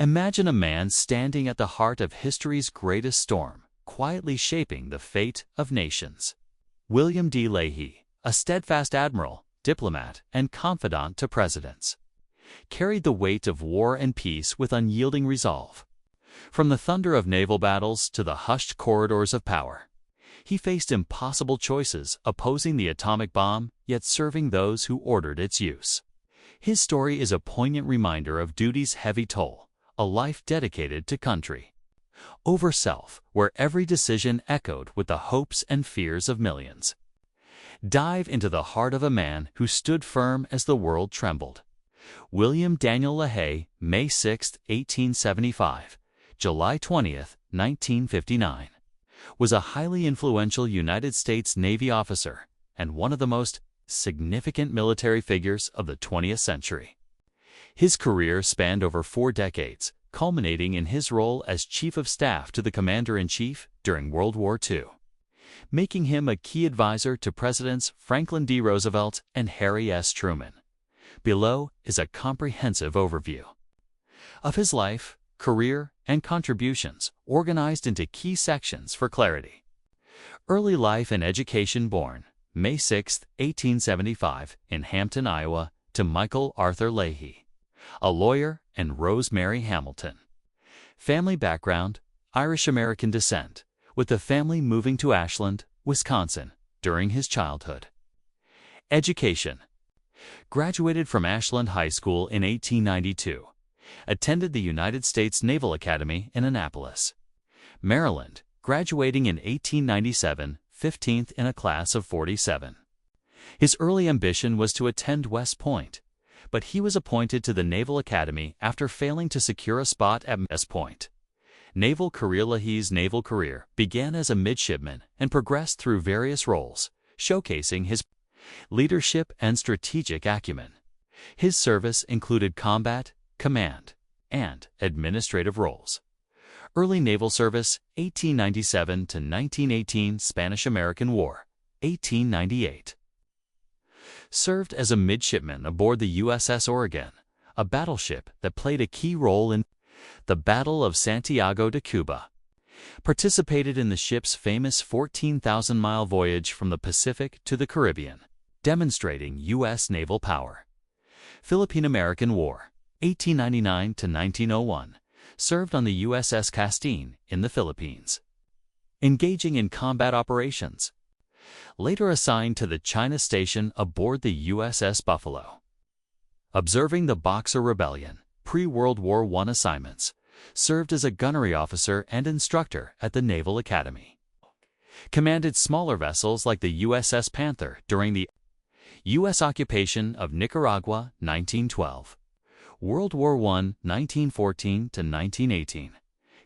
Imagine a man standing at the heart of history's greatest storm, quietly shaping the fate of nations. William D. Leahy, a steadfast admiral, diplomat, and confidant to presidents, carried the weight of war and peace with unyielding resolve. From the thunder of naval battles to the hushed corridors of power, he faced impossible choices, opposing the atomic bomb, yet serving those who ordered its use. His story is a poignant reminder of duty's heavy toll, a life dedicated to country over self, where every decision echoed with the hopes and fears of millions. Dive into the heart of a man who stood firm as the world trembled. William Daniel Leahy, May 6, 1875, July 20, 1959, was a highly influential United States Navy officer and one of the most significant military figures of the 20th century. His career spanned over 4 decades, culminating in his role as Chief of Staff to the Commander-in-Chief during World War II, making him a key advisor to Presidents Franklin D. Roosevelt and Harry S. Truman. Below is a comprehensive overview of his life, career, and contributions, organized into key sections for clarity. Early life and education. Born May 6, 1875, in Hampton, Iowa, to Michael Arthur Leahy, a lawyer, and Rosemary Hamilton. Family background: Irish-American descent, with the family moving to Ashland, Wisconsin, during his childhood. Education: graduated from Ashland High School in 1892. Attended the United States Naval Academy in Annapolis, Maryland, graduating in 1897, 15th in a class of 47. His early ambition was to attend West Point, but he was appointed to the Naval Academy after failing to secure a spot at West Point. Naval career: Leahy's naval career began as a midshipman and progressed through various roles, showcasing his leadership and strategic acumen. His service included combat, command, and administrative roles. Early naval service: 1897 to 1918 Spanish-American War, 1898. Served as a midshipman aboard the USS Oregon, a battleship that played a key role in the Battle of Santiago de Cuba. Participated in the ship's famous 14,000-mile voyage from the Pacific to the Caribbean, demonstrating U.S. naval power. Philippine-American War, 1899 to 1901, served on the USS Castine in the Philippines, engaging in combat operations. Later assigned to the China Station aboard the USS Buffalo. Observing the Boxer Rebellion, pre-World War I assignments, served as a gunnery officer and instructor at the Naval Academy. Commanded smaller vessels like the USS Panther during the U.S. occupation of Nicaragua, 1912. World War I, 1914 to 1918.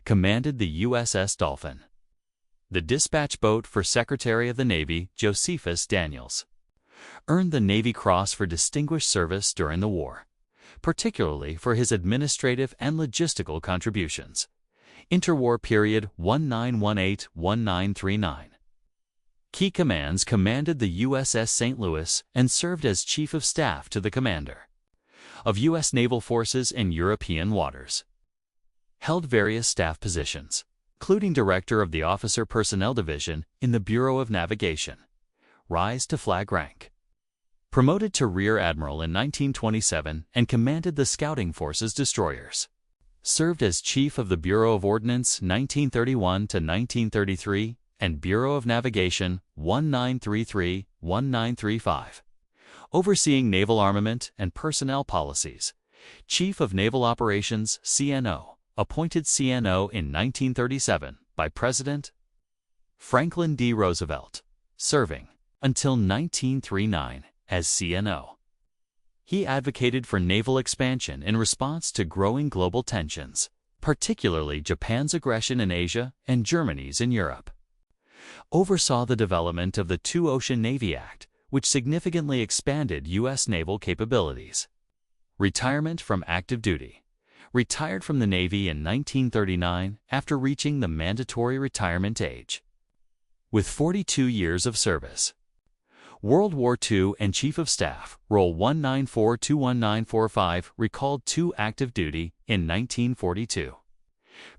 Commanded the USS Dolphin, the dispatch boat for Secretary of the Navy Josephus Daniels. Earned the Navy Cross for distinguished service during the war, particularly for his administrative and logistical contributions. Interwar period: 1918-1939. Key commands: commanded the USS St. Louis and served as Chief of Staff to the Commander of U.S. naval forces in European waters. Held various staff positions, including Director of the Officer Personnel Division in the Bureau of Navigation. Rise to flag rank. Promoted to Rear Admiral in 1927 and commanded the Scouting Forces destroyers. Served as Chief of the Bureau of Ordnance 1931 to 1933 and Bureau of Navigation 1933-1935. Overseeing naval armament and personnel policies. Chief of Naval Operations CNO, appointed CNO in 1937 by President Franklin D. Roosevelt, serving until 1939 as CNO. He advocated for naval expansion in response to growing global tensions, particularly Japan's aggression in Asia and Germany's in Europe. Oversaw the development of the Two-Ocean Navy Act, which significantly expanded U.S. naval capabilities. Retirement from active duty. Retired from the Navy in 1939 after reaching the mandatory retirement age. With 42 years of service. World War II and Chief of Staff, Roll 194-21945, recalled to active duty in 1942.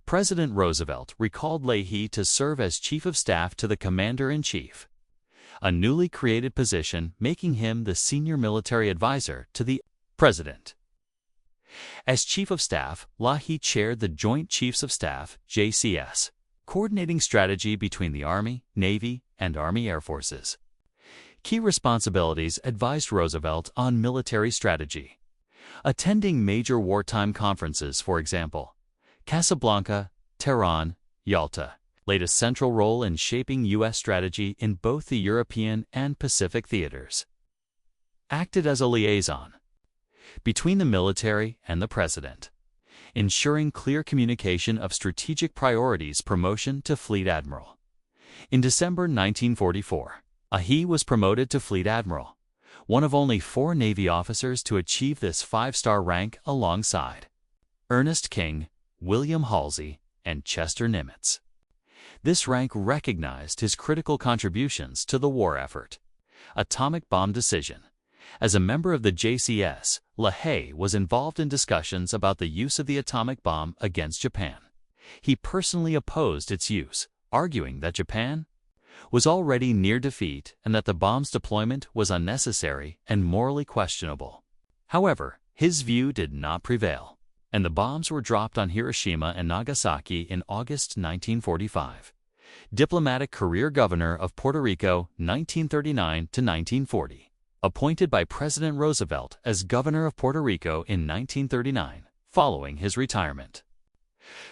President Roosevelt recalled Leahy to serve as Chief of Staff to the Commander-in-Chief, a newly created position making him the senior military advisor to the President. As Chief of Staff, Leahy chaired the Joint Chiefs of Staff, JCS, coordinating strategy between the Army, Navy, and Army Air Forces. Key responsibilities advised Roosevelt on military strategy, attending major wartime conferences, for example, Casablanca, Tehran, Yalta, played a central role in shaping U.S. strategy in both the European and Pacific theaters. Acted as a liaison between the military and the President, ensuring clear communication of strategic priorities. Promotion to Fleet Admiral. In December 1944, Leahy was promoted to Fleet Admiral, one of only 4 Navy officers to achieve this 5-star rank alongside Ernest King, William Halsey, and Chester Nimitz. This rank recognized his critical contributions to the war effort. Atomic bomb decision. As a member of the JCS, Leahy was involved in discussions about the use of the atomic bomb against Japan. He personally opposed its use, arguing that Japan was already near defeat and that the bomb's deployment was unnecessary and morally questionable. However, his view did not prevail, and the bombs were dropped on Hiroshima and Nagasaki in August 1945. Diplomatic career Governor of Puerto Rico, 1939 to 1940. Appointed by President Roosevelt as Governor of Puerto Rico in 1939, following his retirement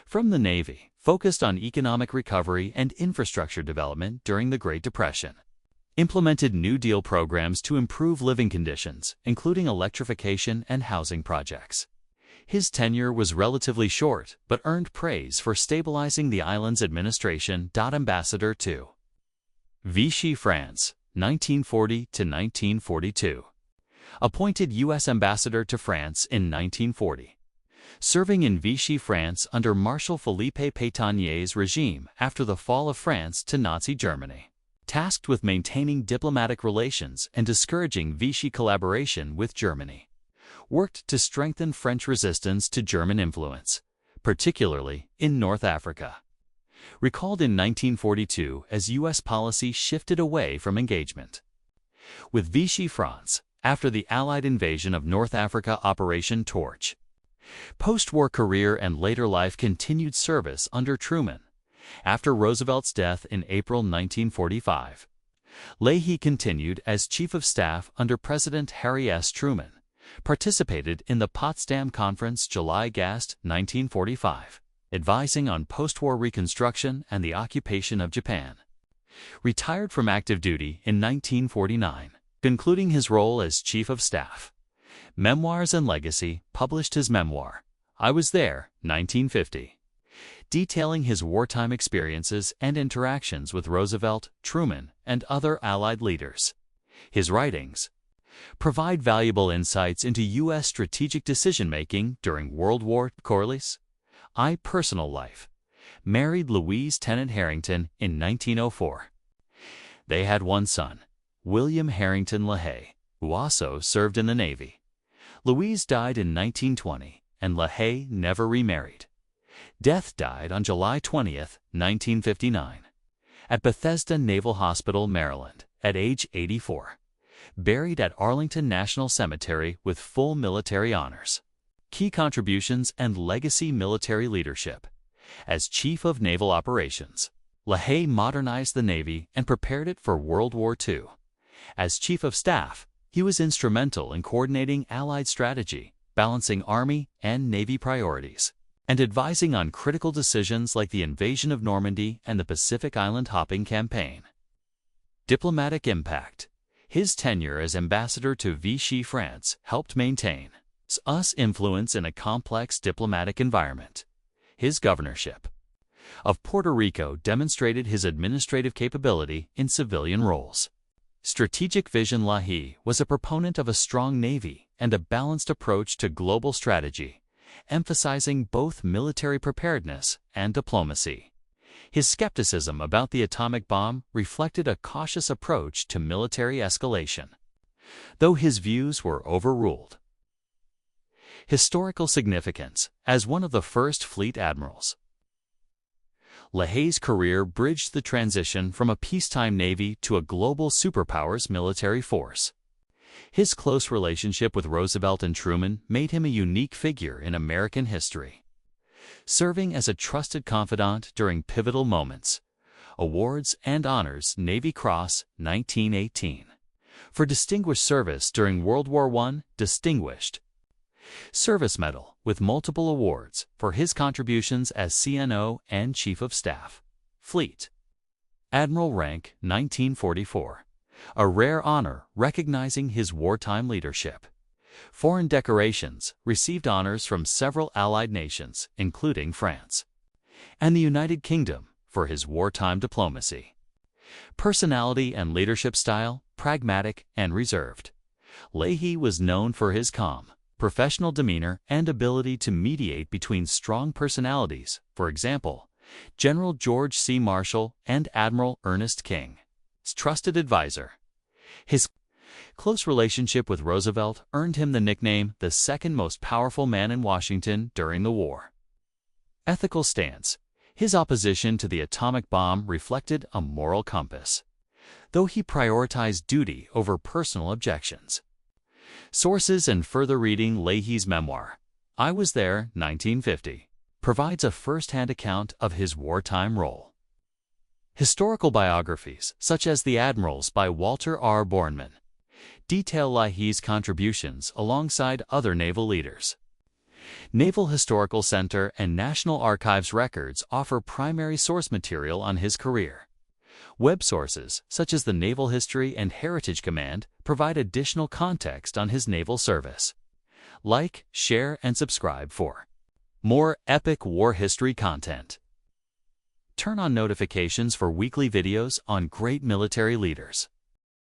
from the Navy, focused on economic recovery and infrastructure development during the Great Depression. Implemented New Deal programs to improve living conditions, including electrification and housing projects. His tenure was relatively short, but earned praise for stabilizing the island's administration. Ambassador to Vichy France, 1940 to 1942. Appointed U.S. Ambassador to France in 1940. Serving in Vichy France under Marshal Philippe Pétainier's regime after the fall of France to Nazi Germany. Tasked with maintaining diplomatic relations and discouraging Vichy collaboration with Germany. Worked to strengthen French resistance to German influence, particularly in North Africa. Recalled in 1942 as U.S. policy shifted away from engagement with Vichy France after the Allied invasion of North Africa. Operation Torch. Post-war career and later life. Continued service under Truman. After Roosevelt's death in April 1945, Leahy continued as Chief of Staff under President Harry S. Truman. Participated in the Potsdam Conference July-August 1945. Advising on post-war reconstruction and the occupation of Japan. Retired from active duty in 1949, concluding his role as Chief of Staff. Memoirs and Legacy published his memoir, I Was There, 1950, detailing his wartime experiences and interactions with Roosevelt, Truman, and other Allied leaders. His writings provide valuable insights into U.S. strategic decision-making during World War. Corliss. Personal life. Married Louise Tennant Harrington in 1904. They had one son, William Harrington Leahy, who also served in the Navy. Louise died in 1920, and Leahy never remarried. Death died on July 20, 1959, at Bethesda Naval Hospital, Maryland, at age 84. Buried at Arlington National Cemetery with full military honors. Key contributions and legacy. Military leadership. As Chief of Naval Operations, Leahy modernized the Navy and prepared it for World War II. As Chief of Staff, he was instrumental in coordinating Allied strategy, balancing Army and Navy priorities, and advising on critical decisions like the invasion of Normandy and the Pacific Island hopping campaign. Diplomatic impact. His tenure as ambassador to Vichy France helped maintain U.S. influence in a complex diplomatic environment. His governorship of Puerto Rico demonstrated his administrative capability in civilian roles. Strategic vision. Leahy was a proponent of a strong Navy and a balanced approach to global strategy, emphasizing both military preparedness and diplomacy. His skepticism about the atomic bomb reflected a cautious approach to military escalation, though his views were overruled. Historical significance. As one of the first fleet admirals, Leahy's career bridged the transition from a peacetime navy to a global superpower's military force. His close relationship with Roosevelt and Truman made him a unique figure in American history, serving as a trusted confidant during pivotal moments. Awards and honors. Navy Cross, 1918. For distinguished service during World War I, Distinguished Service Medal, with multiple awards for his contributions as CNO and Chief of Staff. Fleet Admiral rank, 1944. A rare honor recognizing his wartime leadership. Foreign decorations. Received honors from several Allied nations, including France and the United Kingdom, for his wartime diplomacy. Personality and leadership style. Pragmatic and reserved. Leahy was known for his calm, professional demeanor and ability to mediate between strong personalities, for example, General George C. Marshall and Admiral Ernest King. Trusted advisor. His close relationship with Roosevelt earned him the nickname the second most powerful man in Washington during the war. Ethical stance. His opposition to the atomic bomb reflected a moral compass, though he prioritized duty over personal objections. Sources and further reading. Leahy's memoir, I Was There, 1950, provides a first-hand account of his wartime role. Historical biographies, such as The Admirals by Walter R. Borneman, detail Leahy's contributions alongside other naval leaders. Naval Historical Center and National Archives records offer primary source material on his career. Web sources, such as the Naval History and Heritage Command, provide additional context on his naval service. Like, share, and subscribe for more epic war history content. Turn on notifications for weekly videos on great military leaders.